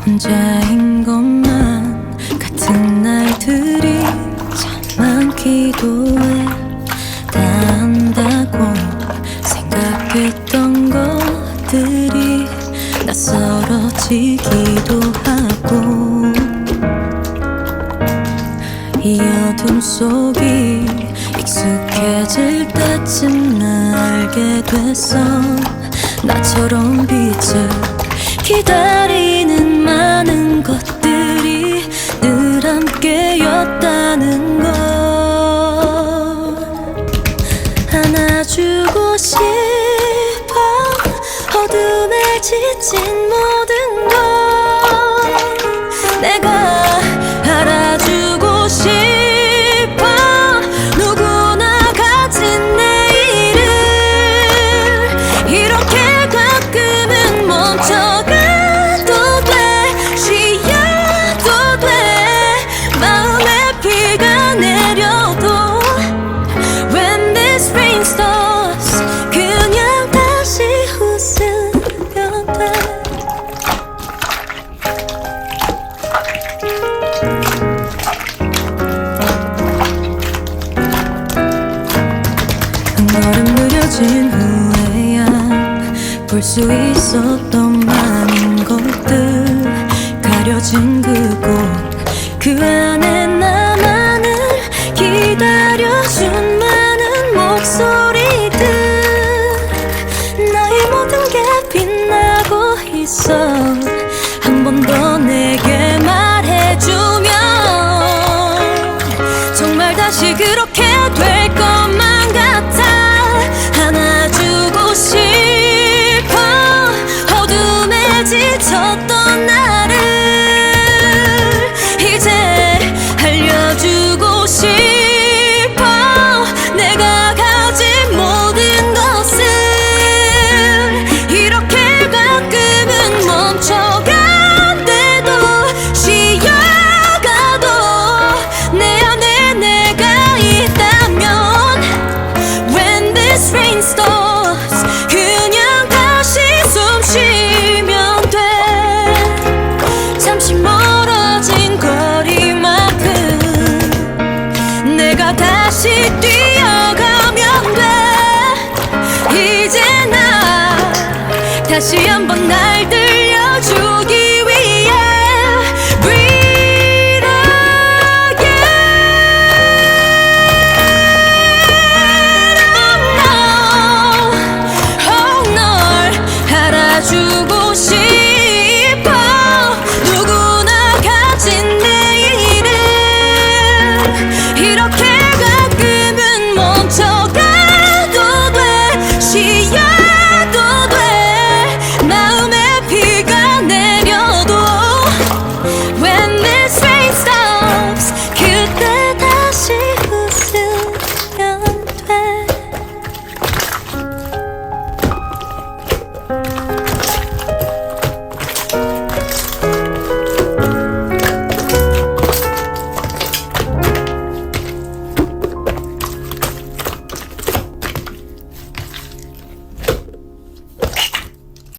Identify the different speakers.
Speaker 1: 혼자인 것만 같은 날들이 참 많기도 해. 다 안다고 생각했던 것들이 낯설어지기도 하고, 이 어둠 속이 익숙해질 때쯤 알게 됐어. 나처럼 빛을 기다리는 많은 것들이 늘 함께였다는 걸. 안아주고 싶어. 어둠에 지친 모든 걸 내가 알아주고 싶어. 누구나 가진 내일을 이렇게 가끔은 멈춰가도 돼. 쉬어도 돼. 마음에 비가 내려도 When this rain stops 그냥 다시 웃으면 돼. 한 걸음 느려진 후에야 볼 수 있었던 많은 것들, 가려진 그곳 그 안에 나만을 기다려준 많은 목소리들. 나의 모든 게 빛나고 있어. 한 번 더 내게 말해주면 정말 다시 그렇게 될 것만 같아. 안아주고 싶어. 어둠에 지쳤던 나를 이제 알려주고 싶어. 내가 가진 모든 것을 이렇게 가끔은 멈춰간대도 쉬어가도 내 안에 내가 있다면 When this rain stops 그냥 다시 숨 쉬면 돼. 잠시 멀어진 거리만큼 내가 다시 뛰어가면 돼. 이제 나 다시 한번 날 들려